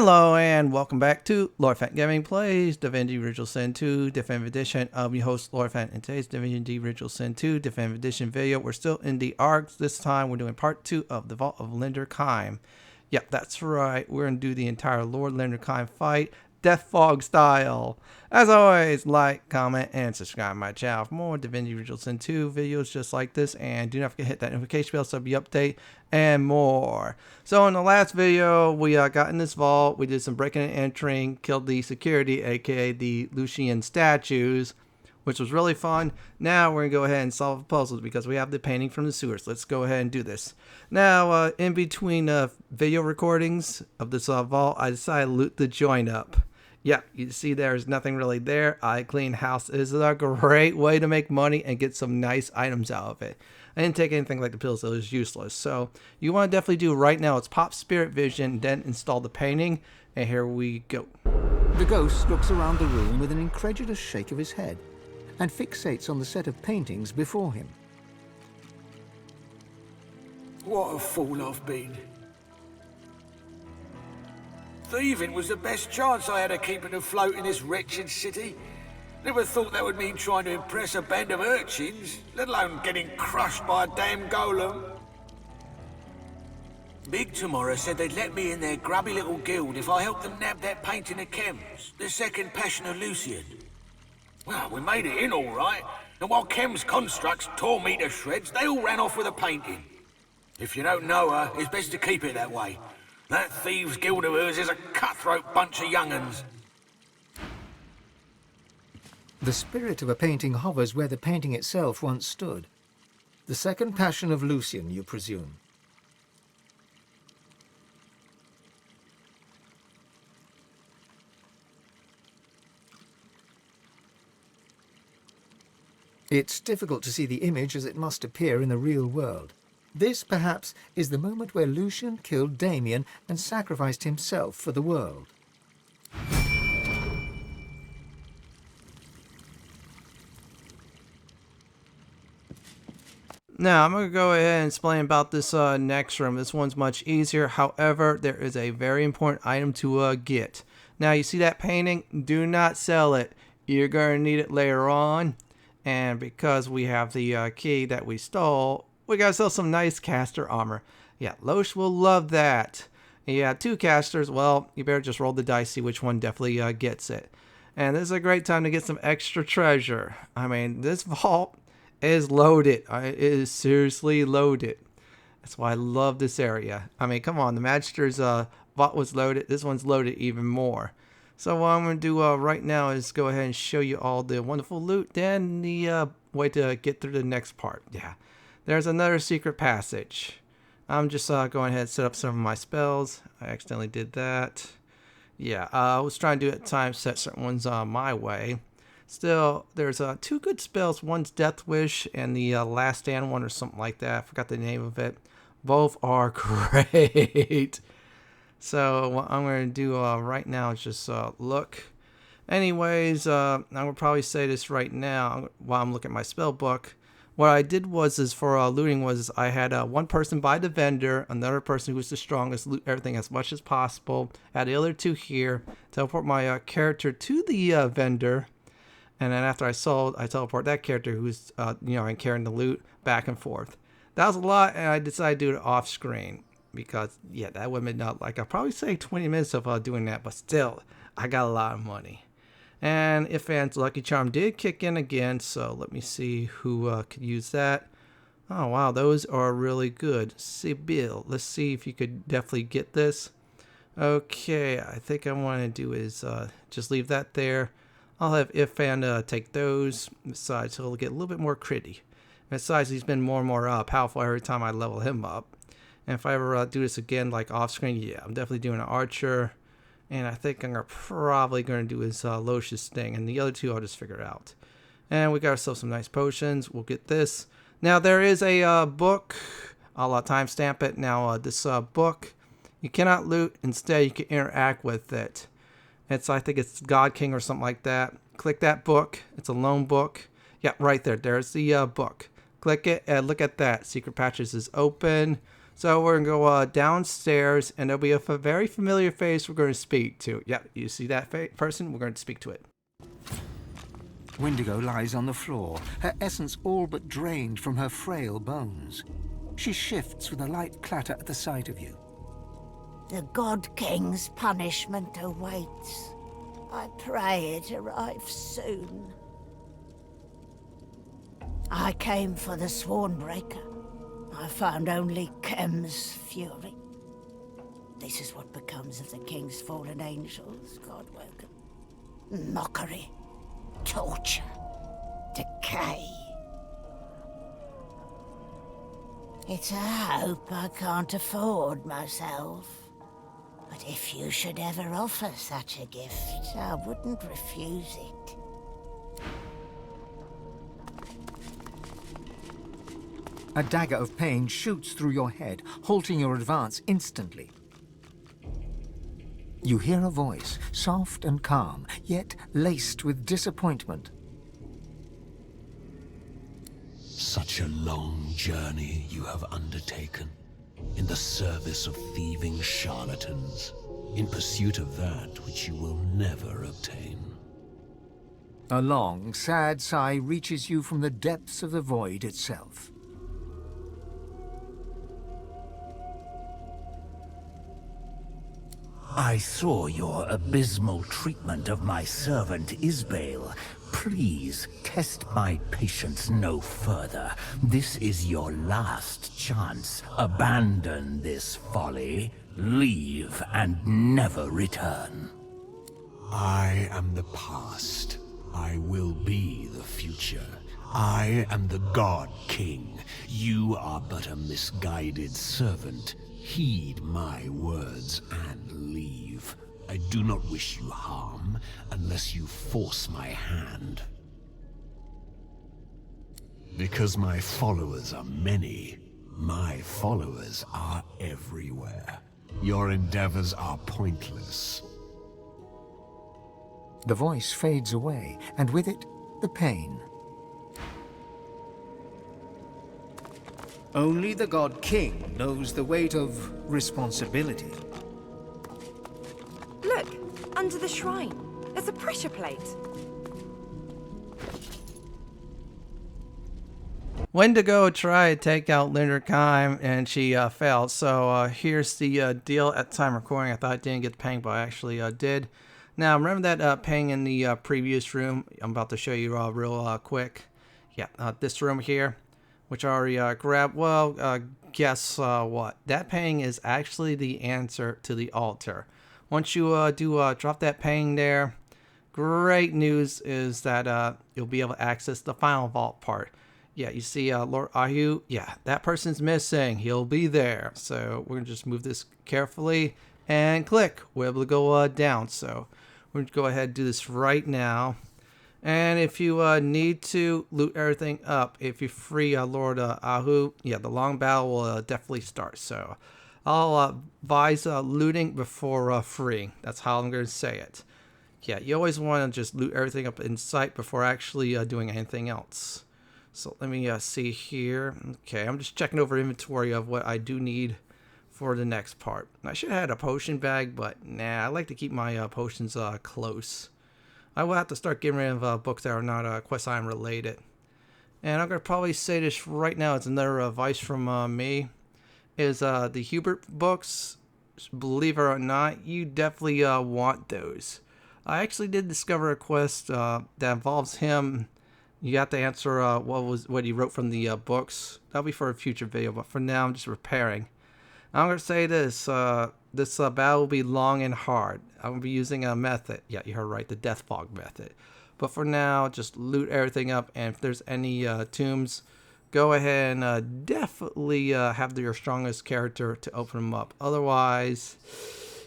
Hello and welcome back to Lord Fenton Gaming Plays Divinity Original Sin 2 Definitive Edition. I'm your host Lord Fenton. In today's Divinity Original Sin 2 Definitive Edition video, we're still in the arcs. This time we're doing part 2 of the Vault of Linder Kemm. Yep, that's right. We're going to do the entire Lord Linder Kemm fight, Deathfog style. As always, like, comment, and subscribe to my channel for more Divinity Original Sin 2 videos just like this. And do not forget to hit that notification bell so it'll be update and more. So in the last video, we got in this vault. We did some breaking and entering, killed the security, aka the Lucian statues, which was really fun. Now we're going to go ahead and solve puzzles because we have the painting from the sewers. Let's go ahead and do this. Now, in between video recordings of this vault, I decided to loot the joint up. Yeah, you see there's nothing really there. I clean house. This is a great way to make money and get some nice items out of it. I didn't take anything like the pills, so it was useless. So you want to definitely do right now is pop spirit vision, then install the painting, and here we go. The ghost looks around the room with an incredulous shake of his head and fixates on the set of paintings before him. What a fool I've been. Thieving was the best chance I had of keeping afloat in this wretched city. Never thought that would mean trying to impress a band of urchins, let alone getting crushed by a damn golem. Big Tomorrow said they'd let me in their grubby little guild if I helped them nab that painting of Kemm's, the second passion of Lucian. Well, we made it in all right, and while Kemm's constructs tore me to shreds, they all ran off with a painting. If you don't know her, it's best to keep it that way. That thieves' guild of hers is a cutthroat bunch of young'uns. The spirit of a painting hovers where the painting itself once stood. The second passion of Lucian, you presume. It's difficult to see the image as it must appear in the real world. This, perhaps, is the moment where Lucian killed Damien and sacrificed himself for the world. Now, I'm going to go ahead and explain about this next room. This one's much easier. However, there is a very important item to get. Now, you see that painting? Do not sell it. You're going to need it later on. And because we have the key that we stole, we got to sell some nice caster armor. Yeah, Loesch will love that. Yeah, 2 casters. Well, you better just roll the dice, see which one definitely gets it. And this is a great time to get some extra treasure. I mean, this vault is loaded. It is seriously loaded. That's why I love this area. I mean, come on, the Magister's vault was loaded. This one's loaded even more. So what I'm going to do right now is go ahead and show you all the wonderful loot, then the way to get through the next part. Yeah, there's another secret passage. I'm just going ahead and set up some of my spells. I accidentally did that. Yeah, I was trying to do it at times, set certain ones my way. Still, there's 2 good spells. One's Death Wish and the Last Stand one or something like that. I forgot the name of it. Both are great. So what I'm going to do right now is just look. Anyways, I would probably say this right now while I'm looking at my spell book. What I did was for looting was I had one person buy the vendor, another person who's the strongest, loot everything as much as possible. Add the other 2 here, teleport my character to the vendor. And then after I sold, I teleport that character who's, and carrying the loot back and forth. That was a lot, and I decided to do it off screen. Because, yeah, that would have been I'd probably say 20 minutes of doing that. But still, I got a lot of money. And Iffan's Lucky Charm did kick in again. So let me see who could use that. Oh, wow, those are really good. Sibyl, let's see if you could definitely get this. Okay, I think I want to do is just leave that there. I'll have Iffan take those. Besides, he'll get a little bit more critty. Besides, he's been more and more powerful every time I level him up. And if I ever do this again, like off screen, yeah, I'm definitely doing an archer. And I think I'm probably going to do his Loesch's thing. And the other 2 I'll just figure out. And we got ourselves some nice potions. We'll get this. Now, there is a book. I'll timestamp it. Now, this book, you cannot loot. Instead, you can interact with it. I think it's God King or something like that. Click that book. It's a lone book. Yeah, right there. There's the book. Click it and look at that. Secret Patches is open. So we're going to go downstairs, and there'll be a very familiar face we're going to speak to. Yep, you see that person? We're going to speak to it. Wendigo lies on the floor, her essence all but drained from her frail bones. She shifts with a light clatter at the sight of you. The God King's punishment awaits. I pray it arrives soon. I came for the Swornbreaker. I found only Kemm's fury. This is what becomes of the King's fallen angels, God welcome. Mockery, torture, decay. It's a hope I can't afford myself. But if you should ever offer such a gift, I wouldn't refuse it. A dagger of pain shoots through your head, halting your advance instantly. You hear a voice, soft and calm, yet laced with disappointment. Such a long journey you have undertaken, in the service of thieving charlatans, in pursuit of that which you will never obtain. A long, sad sigh reaches you from the depths of the void itself. I saw your abysmal treatment of my servant Isbale. Please, test my patience no further. This is your last chance. Abandon this folly, leave, and never return. I am the past. I will be the future. I am the God King. You are but a misguided servant. Heed my words and leave. I do not wish you harm, unless you force my hand. Because my followers are many, my followers are everywhere. Your endeavors are pointless. The voice fades away, and with it, the pain. Only the God King knows the weight of responsibility. Look, under the shrine. There's a pressure plate. Wendigo tried to take out Linder Kemm, and she failed. So here's the deal. At the time of recording, I thought I didn't get the ping, but I actually did. Now, remember that ping in the previous room? I'm about to show you real quick. Yeah, this room here, which I already grabbed. Well, guess what? That ping is actually the answer to the altar. Once you drop that ping there, great news is that you'll be able to access the final vault part. Yeah, you see Lord Ahru. Yeah, that person's missing. He'll be there. So we're going to just move this carefully and click. We're able to go down. So we're going to go ahead and do this right now. And if you need to loot everything up, if you free Lord Ahru, yeah, the long battle will definitely start. So I'll advise looting before freeing. That's how I'm going to say it. Yeah, you always want to just loot everything up in sight before actually doing anything else. So let me see here. Okay, I'm just checking over inventory of what I do need for the next part. I should have had a potion bag, but nah, I like to keep my potions close. I will have to start getting rid of books that are not quest item related. And I'm going to probably say this right now. It's another advice from me. Is the Hubert books, believe it or not, you definitely want those. I actually did discover a quest that involves him. You have to answer what he wrote from the books. That'll be for a future video, but for now I'm just repairing. I'm going to say this. This battle will be long and hard. I'm going to be using a method. Yeah, you heard right, the Deathfog method. But for now, just loot everything up. And if there's any tombs, go ahead and definitely have your strongest character to open them up. Otherwise,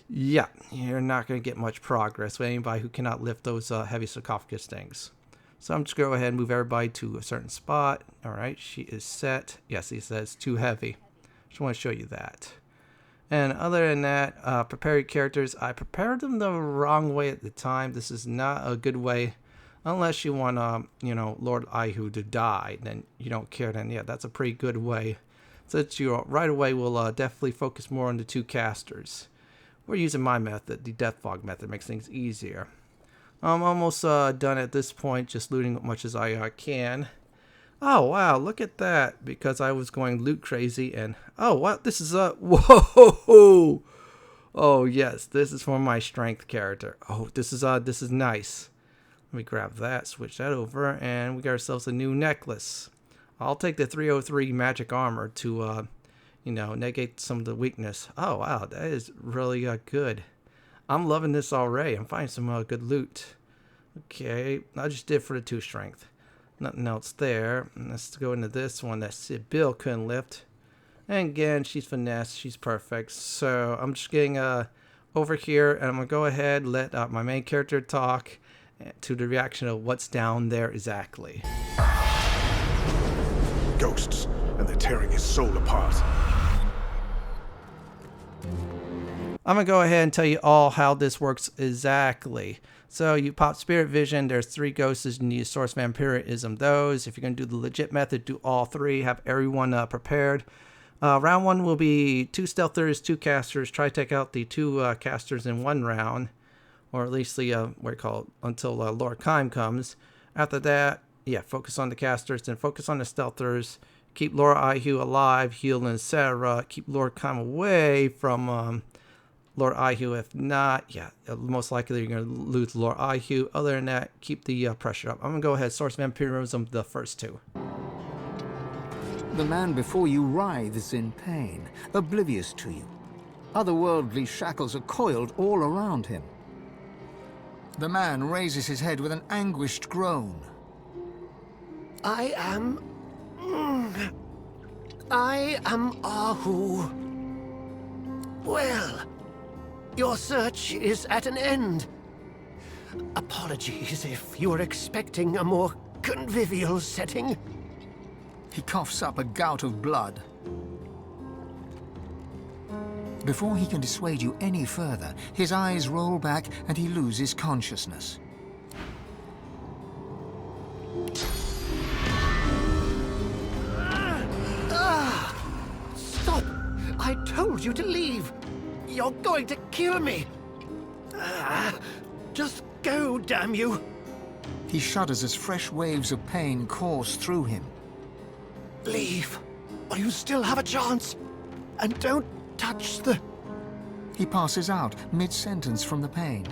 yeah, you're not going to get much progress with anybody who cannot lift those heavy sarcophagus things. So I'm just going to go ahead and move everybody to a certain spot. All right, she is set. Yes, he says too heavy. Just want to show you that. And other than that, prepare your characters. I prepared them the wrong way at the time. This is not a good way. Unless you want, Lord Ahru to die, then you don't care. Then yeah, that's a pretty good way that you right away will definitely focus more on the 2 casters. We're using my method, the Deathfog method, makes things easier. I'm almost done at this point, just looting as much as I can. Oh wow, look at that! Because I was going loot crazy, and oh wow, this is whoa! Oh yes, this is for my strength character. Oh, this is nice. Let me grab that, switch that over, and we got ourselves a new necklace. I'll take the 303 magic armor to, you know, negate some of the weakness. Oh wow, that is really good. I'm loving this already. I'm finding some good loot. Okay, I just did for the 2 strength. Nothing else there. Let's go into this one that Sid Bill couldn't lift. And again, she's finesse. She's perfect. So I'm just getting over here, and I'm gonna go ahead and let my main character talk to the reaction of what's down there exactly. Ghosts, and they're tearing his soul apart. I'm gonna go ahead and tell you all how this works exactly. So you pop Spirit Vision, there's 3 ghosts, you need Source Vampirism those. If you're going to do the legit method, do all 3, have everyone prepared. Round 1 will be 2 stealthers, 2 casters. Try to take out the 2 casters in 1 round, or at least the, what do you call it, until Lord Kemm comes. After that, yeah, focus on the casters, then focus on the stealthers. Keep Lord Ahru alive, heal, etc. Keep Lord Kemm away from Lord Ahru. If not, yeah, most likely you're going to lose Lord Ahru. Other than that, keep the pressure up. I'm going to go ahead, Source Vampirism, the first 2. The man before you writhes in pain, oblivious to you. Otherworldly shackles are coiled all around him. The man raises his head with an anguished groan. I am Ahru. Well, your search is at an end. Apologies if you were expecting a more convivial setting. He coughs up a gout of blood. Before he can dissuade you any further, his eyes roll back and he loses consciousness. Stop! I told you to leave. You're going to kill me. Just go, damn you. He shudders as fresh waves of pain course through him. Leave, while you still have a chance. And don't touch the... He passes out mid-sentence from the pain.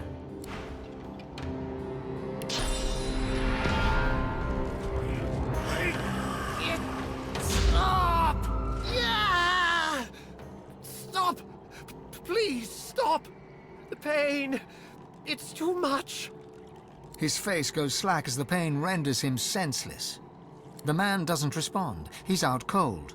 Stop! Yeah! Stop! Please stop! The pain, it's too much. His face goes slack as the pain renders him senseless. The man doesn't respond. He's out cold.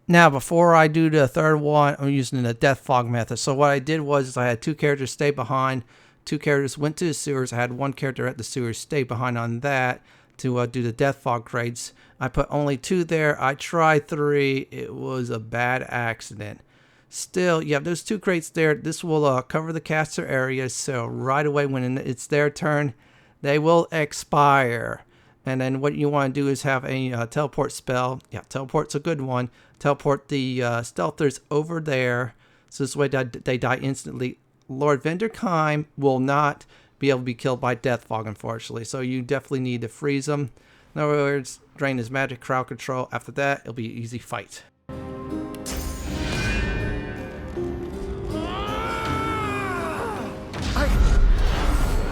Now, before I do the third one, I'm using the Deathfog method. So what I did was I had 2 characters stay behind. 2 characters went to the sewers. I had 1 character at the sewers stay behind on that to do the Deathfog crates. I put only 2 there. I tried 3. It was a bad accident. Still, you have those 2 crates there. This will cover the caster area. So right away when it's their turn, they will expire. And then what you want to do is have a teleport spell. Yeah, teleport's a good one. Teleport the stealthers over there. So this way they die instantly. Lord Linder Kemm will not be able to be killed by Deathfog, unfortunately. So you definitely need to freeze him. In other words, drain his magic, crowd control. After that, it'll be an easy fight.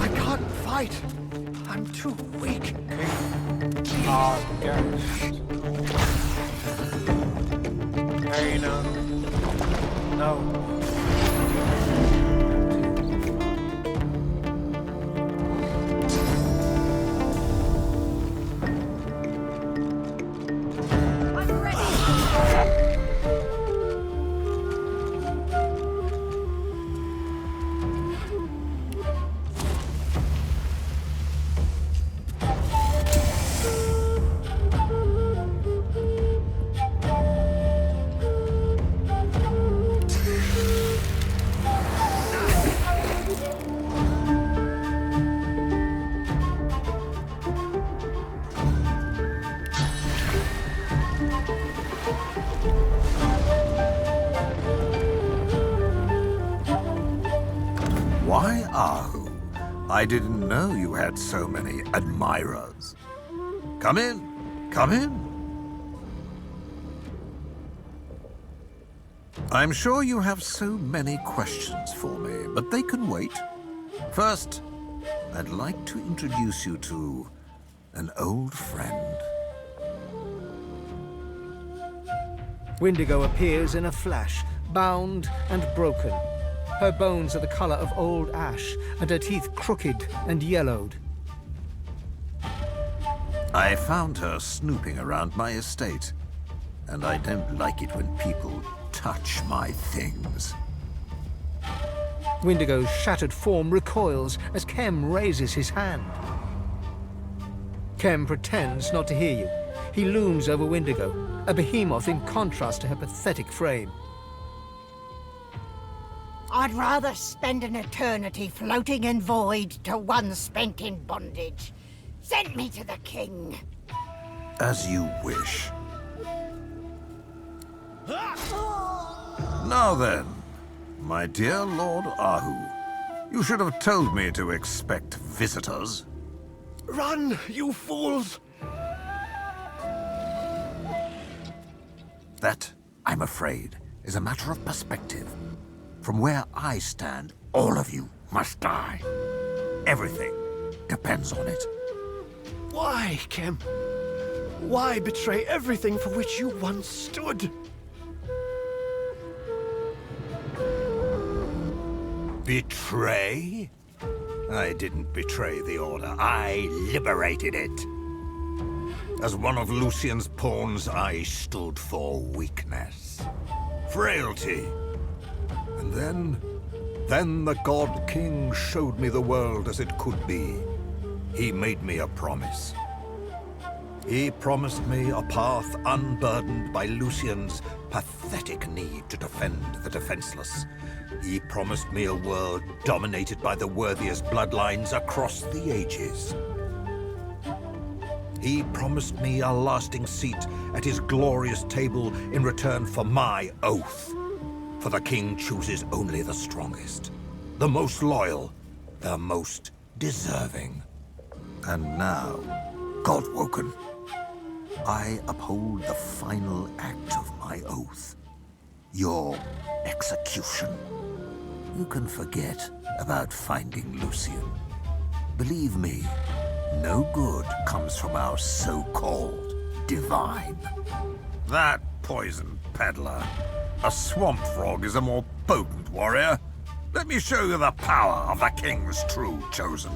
I can't fight. I'm too weak. No. I didn't know you had so many admirers. Come in. Come in. I'm sure you have so many questions for me, but they can wait. First, I'd like to introduce you to an old friend. Wendigo appears in a flash, bound and broken. Her bones are the color of old ash, and her teeth crooked and yellowed. I found her snooping around my estate, and I don't like it when people touch my things. Wendigo's shattered form recoils as Kemm raises his hand. Kemm pretends not to hear you. He looms over Wendigo, a behemoth in contrast to her pathetic frame. I'd rather spend an eternity floating in void to one spent in bondage. Send me to the king. As you wish. Now then, my dear Lord Ahru, you should have told me to expect visitors. Run, you fools! That, I'm afraid, is a matter of perspective. From where I stand, all of you must die. Everything depends on it. Why, Kemm? Why betray everything for which you once stood? Betray? I didn't betray the Order. I liberated it. As one of Lucian's pawns, I stood for weakness, frailty. And then the God King showed me the world as it could be. He made me a promise. He promised me a path unburdened by Lucian's pathetic need to defend the defenseless. He promised me a world dominated by the worthiest bloodlines across the ages. He promised me a lasting seat at his glorious table in return for my oath. For the king chooses only the strongest, the most loyal, the most deserving. And now, Godwoken, I uphold the final act of my oath. Your execution. You can forget about finding Lucian. Believe me, no good comes from our so-called divine. That poison peddler. A swamp frog is a more potent warrior. Let me show you the power of the king's true chosen.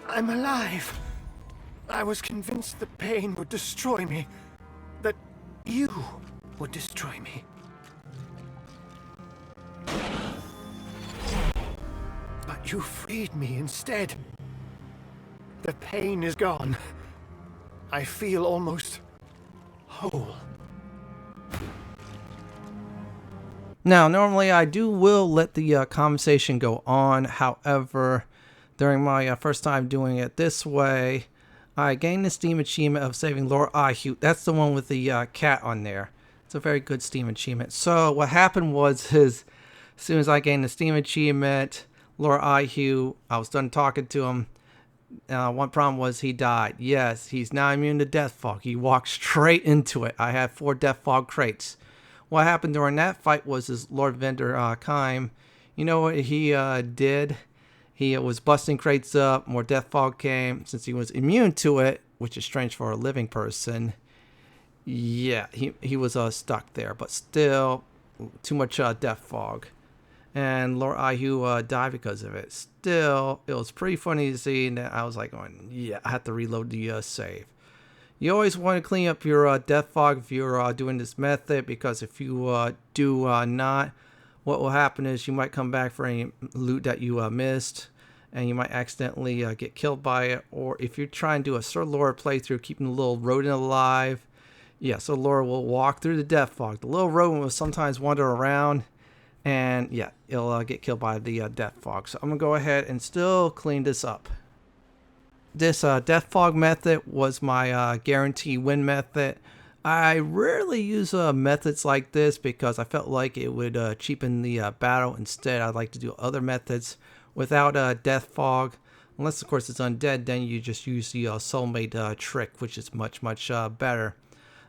I'm alive. I was convinced the pain would destroy me. That you would destroy me. But you freed me instead. The pain is gone. I feel almost whole. Now, normally I will let the conversation go on. However, during my first time doing it this way, I gained the Steam achievement of saving Lord Ahru. That's the one with the cat on there. It's a very good Steam achievement. So what happened was, as soon as I gained the Steam achievement, Lord Ahru, I was done talking to him. One problem was he died. Yes, he's now immune to Deathfog. He walked straight into it. I had 4 Deathfog crates. What happened during that fight was Lord Linder Kemm, you know what he did? He was busting crates up, more Deathfog came. Since he was immune to it, which is strange for a living person, yeah, he was stuck there. But still, too much Deathfog. And Lord Ahru died because of it. Still, it was pretty funny to see that. I was like going, yeah, I have to reload the save. You always want to clean up your Deathfog if you're doing this method, because if you do not, what will happen is you might come back for any loot that you missed, and you might accidentally get killed by it. Or if you're trying to do a Sir Lord playthrough, keeping the little rodent alive, yeah, so Lord will walk through the Deathfog. The little rodent will sometimes wander around, and yeah, it'll get killed by the Deathfog. So I'm going to go ahead and still clean this up. This Deathfog method was my guarantee win method. I rarely use methods like this because I felt like it would cheapen the battle. Instead, I'd like to do other methods without Deathfog. Unless, of course, it's undead, then you just use the soulmate trick, which is much better.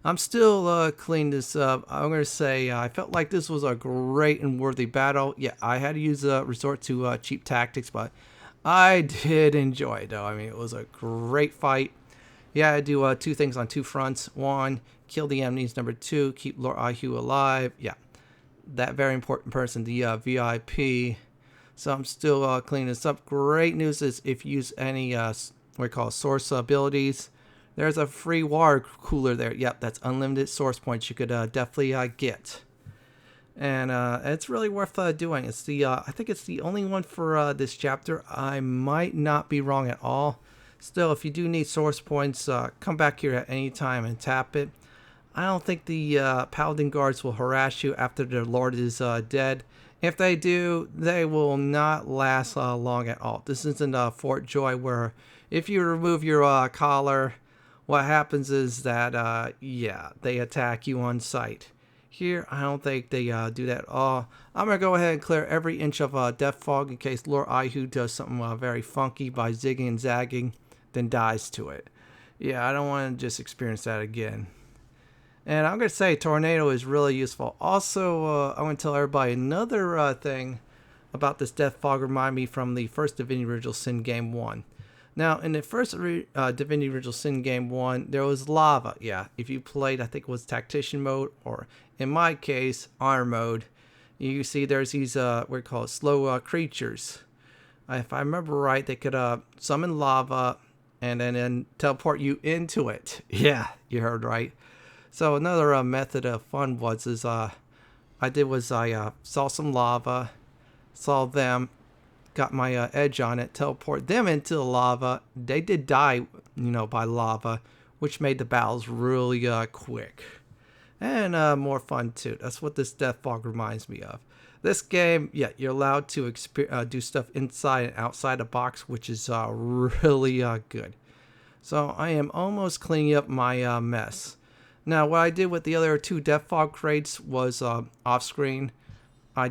I'm still cleaning this up. I'm going to say I felt like this was a great and worthy battle. Yeah, I had to use resort to cheap tactics, but I did enjoy it, though. I mean, it was a great fight. Yeah, I do 2 things on 2 fronts. 1, kill the enemies. Number 2, keep Lord Ahru alive. Yeah, that very important person, the VIP. So I'm still cleaning this up. Great news is if you use any what we call source abilities, there's a free water cooler there. Yep, that's unlimited source points you could definitely get. And it's really worth doing. It's the I think it's the only one for this chapter. I might not be wrong at all. Still, if you do need source points, come back here at any time and tap it. I don't think the Paladin guards will harass you after their lord is dead. If they do, they will not last long at all. This isn't Fort Joy where if you remove your collar, what happens is that, yeah, they attack you on sight. Here, I don't think they do that at all. I'm going to go ahead and clear every inch of Deathfog in case Lord Ahru does something very funky by zigging and zagging, then dies to it. Yeah, I don't want to just experience that again. And I'm going to say Tornado is really useful. Also, I'm going to tell everybody another thing about this Deathfog remind me from the first Divinity Original Sin Game 1. Now, in the first Divinity Original Sin Game 1, there was lava. Yeah, if you played, I think it was Tactician mode, or in my case, Honor mode, you see there's these, what we call it, slow creatures. If I remember right, they could summon lava and then teleport you into it. Yeah, you heard right. So another method of fun was I saw some lava, saw them, got my edge on it, teleport them into the lava. They did die, by lava, which made the battles really quick and more fun too. That's what this Deathfog reminds me of. This game, yeah, you're allowed to do stuff inside and outside the box, which is really good. So I am almost cleaning up my mess. Now, what I did with the other 2 Deathfog crates was off screen. I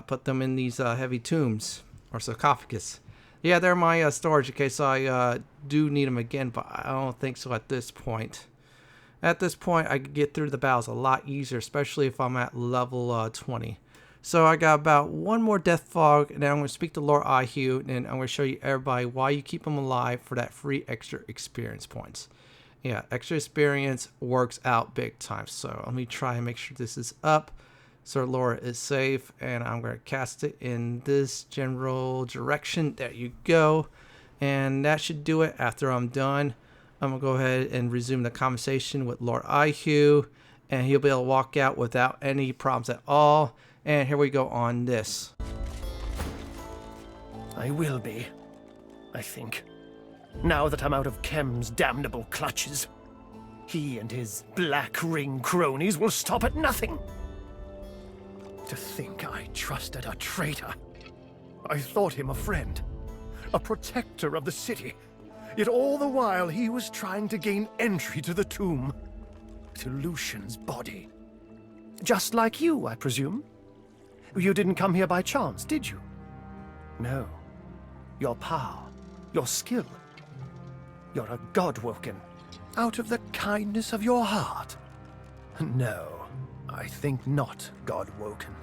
put them in these heavy tombs or sarcophagus. Yeah, they're my storage in case I do need them again, but I don't think so at this point. At this point, I can get through the battles a lot easier, especially if I'm at level 20. So I got about 1 more Deathfog, and then I'm going to speak to Lord Ahru, and I'm going to show you everybody why you keep them alive for that free extra experience points. Yeah, extra experience works out big time. So let me try and make sure this is up. Sir Lord is safe, and I'm going to cast it in this general direction. There you go. And that should do it. After I'm done, I'm going to go ahead and resume the conversation with Lord Ahru, and he'll be able to walk out without any problems at all. And here we go on this. I will be, I think. Now that I'm out of Kemm's damnable clutches. He and his Black Ring cronies will stop at nothing. To think I trusted a traitor. I thought him a friend, a protector of the city. Yet all the while he was trying to gain entry to the tomb, to Lucian's body. Just like you, I presume? You didn't come here by chance, did you? No. Your power, your skill. You're a Godwoken, out of the kindness of your heart. No, I think not Godwoken.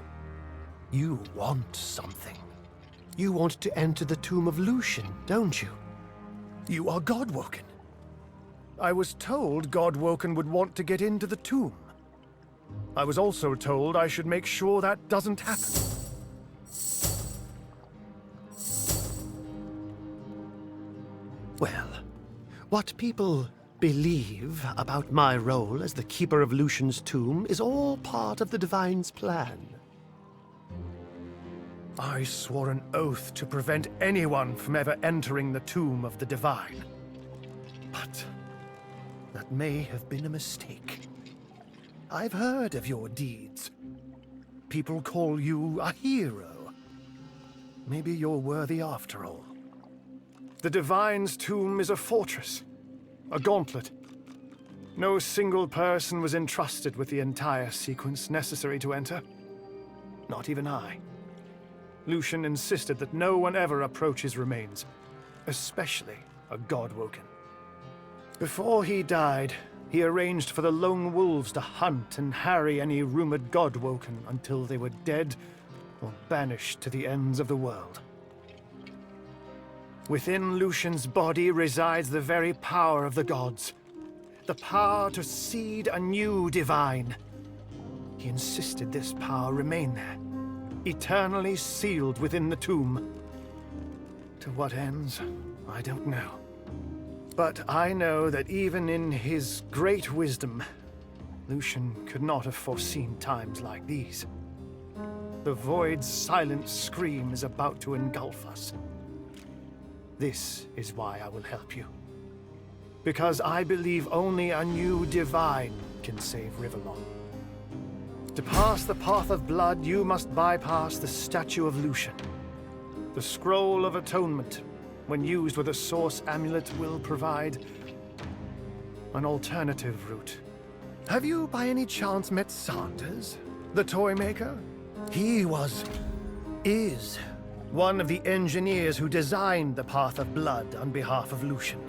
You want something. You want to enter the tomb of Lucian, don't you? You are Godwoken. I was told Godwoken would want to get into the tomb. I was also told I should make sure that doesn't happen. Well, what people believe about my role as the Keeper of Lucian's tomb is all part of the Divine's plan. I swore an oath to prevent anyone from ever entering the tomb of the Divine. But that may have been a mistake. I've heard of your deeds. People call you a hero. Maybe you're worthy after all. The Divine's tomb is a fortress, a gauntlet. No single person was entrusted with the entire sequence necessary to enter. Not even I. Lucian insisted that no one ever approach his remains, especially a Godwoken. Before he died, he arranged for the lone wolves to hunt and harry any rumored Godwoken until they were dead or banished to the ends of the world. Within Lucian's body resides the very power of the gods. The power to seed a new Divine. He insisted this power remain there, eternally sealed within the tomb. To what ends, I don't know. But I know that even in his great wisdom, Lucian could not have foreseen times like these. The Void's silent scream is about to engulf us. This is why I will help you. Because I believe only a new Divine can save Rivellon. To pass the path of blood, you must bypass the statue of Lucian. The Scroll of Atonement, when used with a Source Amulet, will provide an alternative route. Have you by any chance met Sanders, the toy maker? He is one of the engineers who designed the Path of Blood on behalf of Lucian.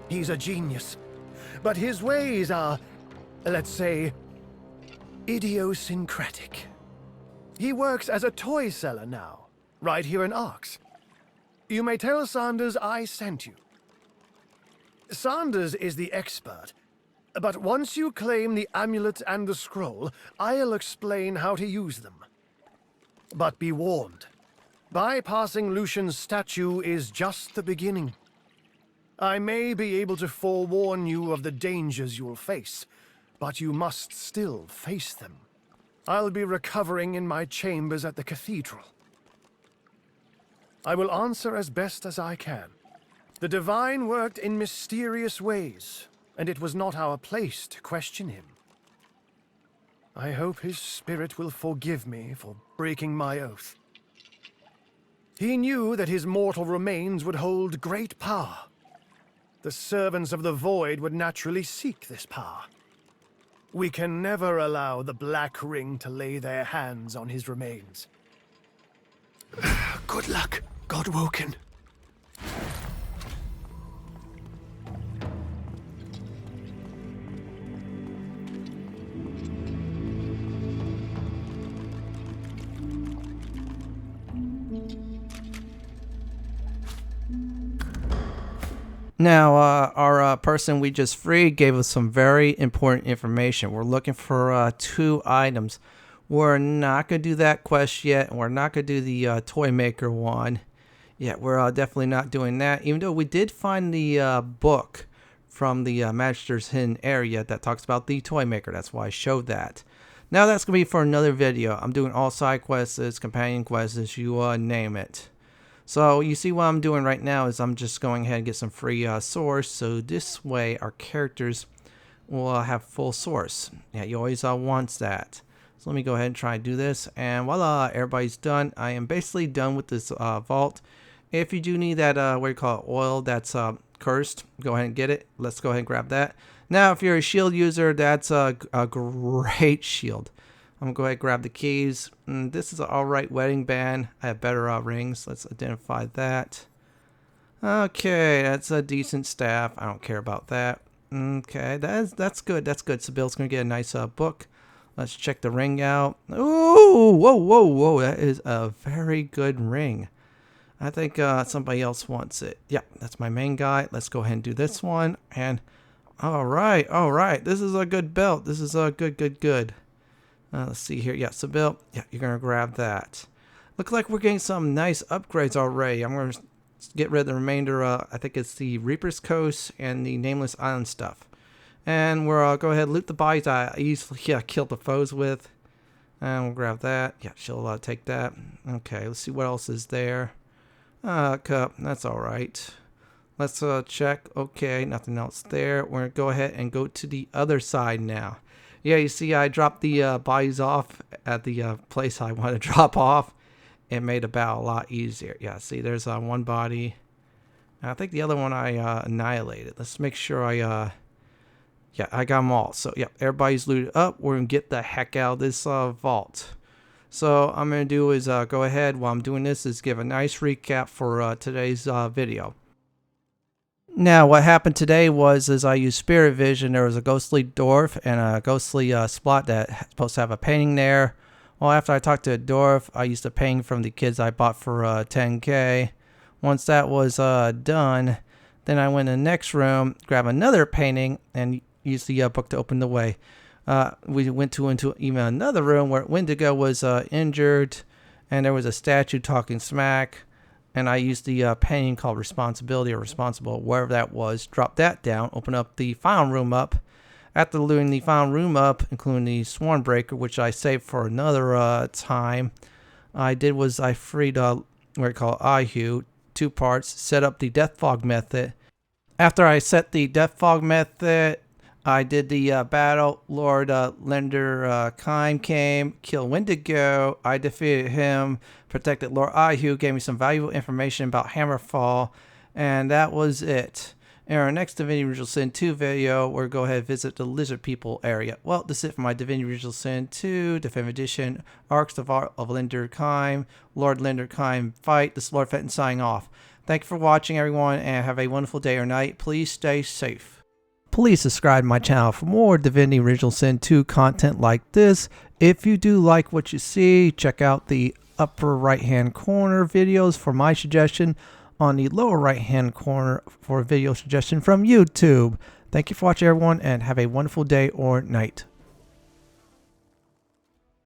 He's a genius, but his ways are, let's say, idiosyncratic. He works as a toy seller now, right here in Arx. You may tell Sanders I sent you. Sanders is the expert, but once you claim the amulet and the scroll, I'll explain how to use them. But be warned. Bypassing Lucian's statue is just the beginning. I may be able to forewarn you of the dangers you'll face, but you must still face them. I'll be recovering in my chambers at the cathedral. I will answer as best as I can. The Divine worked in mysterious ways, and it was not our place to question him. I hope his spirit will forgive me for breaking my oath. He knew that his mortal remains would hold great power. The servants of the Void would naturally seek this power. We can never allow the Black Ring to lay their hands on his remains. Good luck, Godwoken. Now, our person we just freed gave us some very important information. We're looking for 2 items. We're not going to do that quest yet, and we're not going to do the toy maker one Yeah, we're definitely not doing that, even though we did find the book from the Magister's Hidden Area that talks about the toy maker. That's why I showed that. Now that's going to be for another video. I'm doing all side quests, companion quests, you name it. So you see what I'm doing right now is I'm just going ahead and get some free source. So this way our characters will have full source. Yeah, you always want that. So let me go ahead and try and do this. And voila, everybody's done. I am basically done with this vault. If you do need that, what do you call it, oil that's cursed, go ahead and get it. Let's go ahead and grab that. Now, if you're a shield user, that's a great shield. I'm going to go ahead and grab the keys. This is an alright wedding band. I have better rings. Let's identify that. Okay, that's a decent staff. I don't care about that. Okay, that's good. That's good. So Bill's going to get a nice book. Let's check the ring out. Ooh, whoa, whoa, whoa. That is a very good ring. I think somebody else wants it. Yeah, that's my main guy. Let's go ahead and do this one. And all right. This is a good belt. This is a good. Let's see here. Yeah, so Bill, yeah, you're going to grab that. Look like we're getting some nice upgrades already. I'm going to get rid of the remainder. I think it's the Reaper's Coast and the Nameless Island stuff. And we'll go ahead and loot the bodies I easily killed the foes with. And we'll grab that. Yeah, she'll take that. Okay, let's see what else is there. Cup, that's alright. Let's check. Okay, nothing else there. We're going to go ahead and go to the other side now. Yeah, you see I dropped the bodies off at the place I want to drop off. It made the battle a lot easier. Yeah, see there's one body. I think the other one I annihilated. Let's make sure I yeah, I got them all. So yeah, everybody's looted up. We're going to get the heck out of this vault. So I'm going to do is go ahead while I'm doing this is give a nice recap for today's video. Now what happened today was I used Spirit Vision. There was a ghostly dwarf and a ghostly spot that's supposed to have a painting there. Well, after I talked to a dwarf, I used a painting from the kids I bought for 10k. Once that was done, then I went in the next room, grabbed another painting, and used the book to open the way. We went into even another room where Wendigo was injured, and there was a statue talking smack. And I used the painting called Responsibility or Responsible, wherever that was. Drop that down, open up the final room up. After looting the final room up, including the Swornbreaker, which I saved for another time, I freed what I call Ahru, 2 parts, set up the Deathfog method. After I set the Deathfog method, I did the battle. Lord Linder Kemm came, killed Wendigo. I defeated him, protected Lord Ahru, gave me some valuable information about Hammerfall, and that was it. In our next Divinity Original Sin 2 video, we're going to go ahead and visit the Lizard People area. Well, this is it for my Divinity Original Sin 2 Definitive Edition Arcs of Art of Linder Kemm, Lord Linder Kemm fight. This is Lord Fenton signing off. Thank you for watching, everyone, and have a wonderful day or night. Please stay safe. Please subscribe to my channel for more Divinity Original Sin 2 content like this. If you do like what you see, check out the upper right hand corner videos for my suggestion, on the lower right hand corner for a video suggestion from YouTube. Thank you for watching, everyone, and have a wonderful day or night.